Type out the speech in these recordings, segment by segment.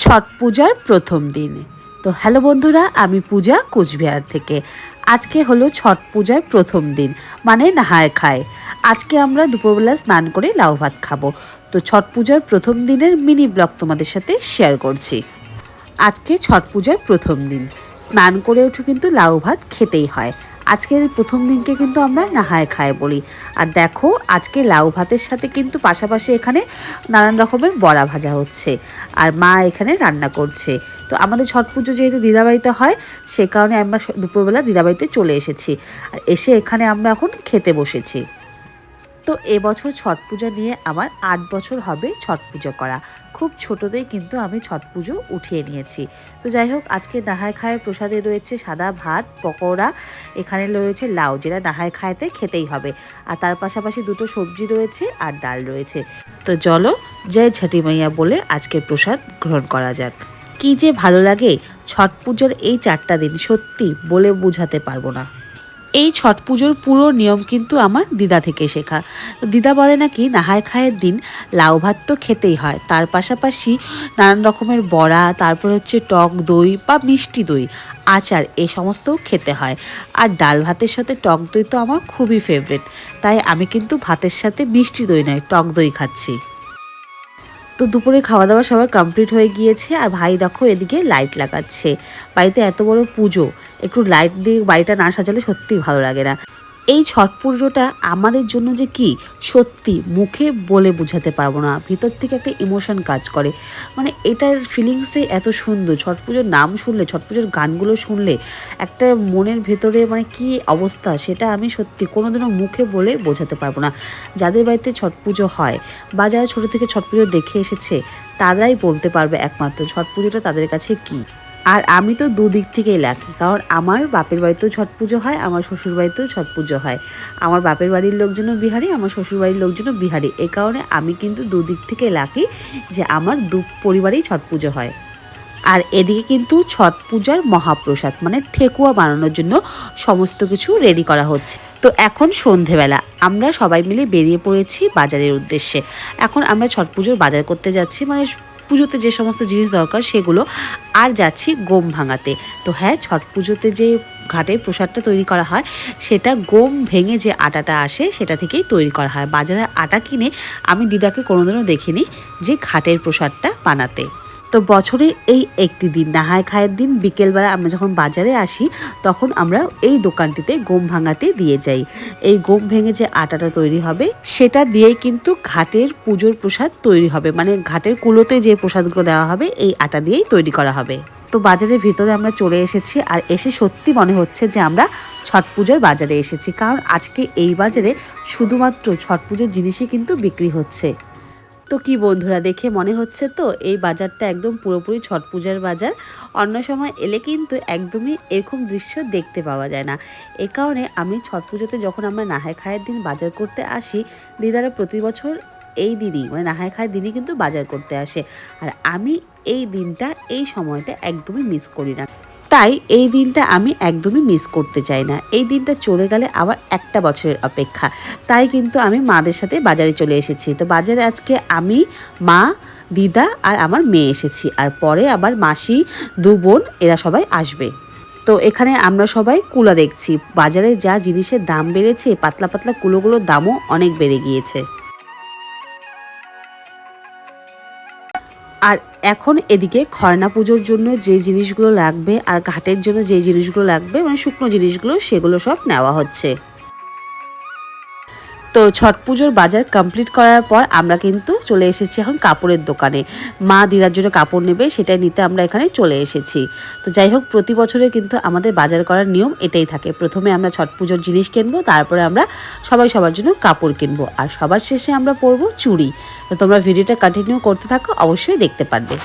ছট পূজার প্রথম দিন। তো হ্যালো বন্ধুরা, আমি পূজা কোচবিহার থেকে। আজকে হলো ছট পূজার প্রথম দিন, মানে নাহায় খায়। আজকে আমরা দুপুরবেলা স্নান করে লাউ ভাত খাবো। তো ছট পূজার প্রথম দিনের মিনি ব্লগ তোমাদের সাথে শেয়ার করছি। আজকে ছট পূজার প্রথম দিন, স্নান করে উঠে কিন্তু লাউ ভাত খেতেই হয়। আজকের প্রথম দিনকে কিন্তু আমরা নাহায় খায় বলি। আর দেখো, আজকে লাউ ভাতের সাথে কিন্তু পাশাপাশি এখানে নানান রকমের বড়া ভাজা হচ্ছে, আর মা এখানে রান্না করছে। তো আমাদের ছট পুজো যেহেতু দিদাবাড়িতে হয়, সে কারণে আমরা দুপুরবেলা দিদাবাড়িতে চলে এসেছি, আর এসে এখানে আমরা এখন খেতে বসেছি। তো এবছর ছট পূজা নিয়ে আমার 8 বছর হবে ছট পুজো করা। খুব ছোটোতেই কিন্তু আমি ছট পুজো উঠিয়ে নিয়েছি। তো যাই হোক, আজকে নাহায় খায়ের প্রসাদে রয়েছে সাদা ভাত, পকোড়া, এখানে রয়েছে লাউ, যেটা নাহায় খায়তে খেতেই হবে। আর তার পাশাপাশি দুটো সবজি রয়েছে আর ডাল রয়েছে। তো চলো, জয় ঝাটি মাইয়া বলে আজকের প্রসাদ গ্রহণ করা যাক। কি যে ভালো লাগে ছট পুজোর এই 4টা দিন, সত্যি বলে বোঝাতে পারবো না। এই ছট পুজোর পুরো নিয়ম কিন্তু আমার দিদা থেকে শেখা। তো দিদা বলে নাকি নাহায় খায়ের দিন লাউ ভাত তো খেতেই হয়, তার পাশাপাশি নানান রকমের বড়া, তারপর হচ্ছে টক দই বা মিষ্টি দই, আচার, এই সমস্তও খেতে হয়। আর ডাল ভাতের সাথে টক দই তো আমার খুবই ফেভারিট, তাই আমি কিন্তু ভাতের সাথে মিষ্টি দই নয়, টক দই খাচ্ছি। তো দুপুরে খাওয়া দাওয়া সবার কমপ্লিট হয়ে গিয়েছে, আর ভাই দেখো এদিকে লাইট লাগাচ্ছে। বাড়িতে এত বড় পুজো, একটু লাইট দিয়ে বাড়িটা না সাজালে সত্যিই ভালো লাগে না। এই ছট পুজোটা আমাদের জন্য যে কি, সত্যি মুখে বলে বোঝাতে পারবো না। ভিতর থেকে একটা ইমোশন কাজ করে, মানে এটার ফিলিংসটাই এত সুন্দর। ছট পুজোর নাম শুনলে, ছট পুজোর গানগুলো শুনলে একটা মনের ভেতরে মানে কি অবস্থা, সেটা আমি সত্যি কোনোদিনও মুখে বলে বোঝাতে পারবো না। যাদের বাড়িতে ছট পুজো হয় বা যারা ছোটো থেকে ছট পুজো দেখে এসেছে, তারাই বলতে পারবে একমাত্র ছট পুজোটা তাদের কাছে কী। আর আমি তো দুদিক থেকেই লাকি, কারণ আমার বাপের বাড়িতেও ছট পুজো হয়, আমার শ্বশুর বাড়িতেও ছট পুজো হয়। আমার বাপের বাড়ির লোকজনও বিহারি, আমার শ্বশুর বাড়ির লোকজনও বিহারি। এই কারণে আমি কিন্তু দুদিক থেকে লাকি যে আমার দু পরিবারেই ছট পুজো হয়। আর এদিকে কিন্তু ছট পূজার মহাপ্রসাদ মানে ঠেকুয়া বানানোর জন্য সমস্ত কিছু রেডি করা হচ্ছে। তো এখন সন্ধেবেলা আমরা সবাই মিলে বেরিয়ে পড়েছি বাজারের উদ্দেশ্যে। এখন আমরা ছট পুজোর বাজার করতে যাচ্ছি, মানে পুজোতে যে সমস্ত জিনিস দরকার সেগুলো, আর যাচ্ছি গম ভাঙাতে। তো হ্যাঁ, ছট পুজোতে যে ঘাটের প্রসাদটা তৈরি করা হয়, সেটা গম ভেঙে যে আটাটা আসে সেটা থেকেই তৈরি করা হয়। বাজারে আটা কিনে আমি দিদাকে কোনোদিনও দেখিনি যে ঘাটের প্রসাদটা বানাতে। তো বছরে এই একটি দিন, নাহায় খায়ের দিন বিকেলবেলা আমরা যখন বাজারে আসি, তখন আমরা এই দোকানটিতে গম ভাঙাতে দিয়ে যাই। এই গম ভেঙে যে আটাটা তৈরি হবে, সেটা দিয়েই কিন্তু ঘাটের পুজোর প্রসাদ তৈরি হবে, মানে ঘাটের কুলোতে যে প্রসাদগুলো দেওয়া হবে এই আটা দিয়েই তৈরি করা হবে। তো বাজারের ভিতরে আমরা চলে এসেছি, আর এসে সত্যি মনে হচ্ছে যে আমরা ছট পুজোর বাজারে এসেছি, কারণ আজকে এই বাজারে শুধুমাত্র ছট পুজোর জিনিসই কিন্তু বিক্রি হচ্ছে। তো কি বন্ধুরা, দেখে মনে হচ্ছে তো এই বাজারটা একদম পুরোপুরি ছট পূজার বাজার। অন্য সময় এলে কিন্তু একদমই এরকম দৃশ্য দেখতে পাওয়া যায় না। এই কারণে আমি ছট পুজোতে যখন আমরা নাহায় খায়ের দিন বাজার করতে আসি, দিদারা প্রতি বছর এই দিনই মানে নাহায় খায়ের দিনই কিন্তু বাজার করতে আসে। আর আমি এই দিনটা, এই সময়টা একদমই মিস করি না। তাই এই দিনটা আমি একদমই মিস করতে চাই না। এই দিনটা চলে গেলে আবার একটা বছরের অপেক্ষা। তাই কিন্তু আমি মাদের সাথে বাজারে চলে এসেছি। তো বাজারে আজকে আমি, মা, দিদা আর আমার মেয়ে এসেছি, আর পরে আবার মাসি, দু বোন, এরা সবাই আসবে। তো এখানে আমরা সবাই কুলা দেখছি। বাজারে যা জিনিসের দাম বেড়েছে, পাতলা পাতলা কুলোগুলোর দামও অনেক বেড়ে গিয়েছে। আর এখন এদিকে খরনা পুজোর জন্য যে জিনিসগুলো লাগবে আর ঘাটের জন্য যে জিনিসগুলো লাগবে, মানে শুকনো জিনিসগুলো, সেগুলো সব নেওয়া হচ্ছে। তো ছট পুজোর বাজার কমপ্লিট করার পর আমরা কিন্তু চলে এসেছি এখন কাপড়ের দোকানে। মা দিদার জন্য কাপড় নেবে, সেটাই নিতে আমরা এখানে চলে এসেছি। তো যাই হোক, প্রতি বছরে কিন্তু আমাদের বাজার করার নিয়ম এটাই থাকে। প্রথমে আমরা ছট পুজোর জিনিস কিনবো, তারপরে আমরা সবাই সবার জন্য কাপড় কিনবো, আর সবার শেষে আমরা পরবো চুড়ি। তো তোমরা ভিডিওটা কন্টিনিউ করতে থাকো, অবশ্যই দেখতে পারবে।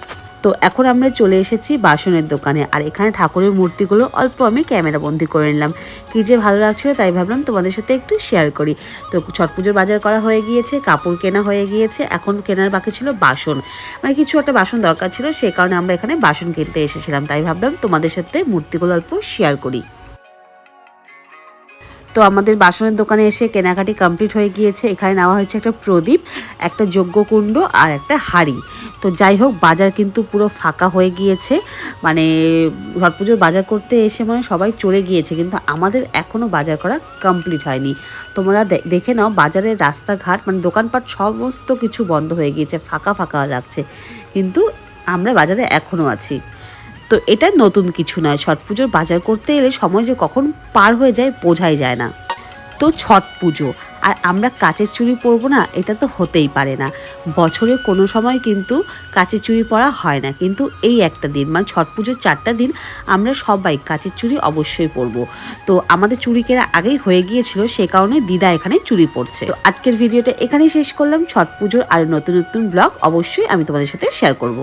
তো এখন আমরা চলে এসেছি বাসনের দোকানে, আর এখানে ঠাকুরের মূর্তিগুলো অল্প আমি ক্যামেরা বন্দি করে নিলাম। কী যে ভালো লাগছিল, তাই ভাবলাম তোমাদের সাথে একটু শেয়ার করি। তো ছট পুজোর বাজার করা হয়ে গিয়েছে, কাপড় কেনা হয়ে গিয়েছে, এখন কেনার বাকি ছিল বাসন। মানে কিছু একটা বাসন দরকার ছিল, সে কারণে আমরা এখানে বাসন কিনতে এসেছিলাম। তাই ভাবলাম তোমাদের সাথে মূর্তিগুলো অল্প শেয়ার করি। তো আমাদের বাসনের দোকানে এসে কেনাকাটি কমপ্লিট হয়ে গিয়েছে। এখানে নেওয়া হয়েছে একটা প্রদীপ, একটা যজ্ঞকুণ্ড আর একটা হাঁড়ি। তো যাই হোক, বাজার কিন্তু পুরো ফাঁকা হয়ে গিয়েছে, মানে ঘট পুজোর বাজার করতে এসে মানে সবাই চলে গিয়েছে, কিন্তু আমাদের এখনও বাজার করা কমপ্লিট হয়নি। তোমরা দেখে নাও বাজারের রাস্তাঘাট মানে দোকানপাট সমস্ত কিছু বন্ধ হয়ে গিয়েছে, ফাঁকা ফাঁকা লাগছে, কিন্তু আমরা বাজারে এখনও আছি। তো এটা নতুন কিছু নয়, ছট পুজোর বাজার করতে এলে সময় যে কখন পার হয়ে যায় বোঝাই যায় না। তো ছট পুজো আর আমরা কাচের চুড়ি পরবো না, এটা তো হতেই পারে না। বছরে কোনো সময় কিন্তু কাচের চুড়ি পরা হয় না, কিন্তু এই একটা দিন মানে ছট পুজোর 4টা দিন আমরা সবাই কাচের চুড়ি অবশ্যই পরবো। তো আমাদের চুড়ি কেনা আগেই হয়ে গিয়েছিল, সে কারণে দিদা এখানে চুড়ি পরছে। তো আজকের ভিডিওটা এখানেই শেষ করলাম। ছট পুজোর আর নতুন নতুন ব্লগ অবশ্যই আমি তোমাদের সাথে শেয়ার করব।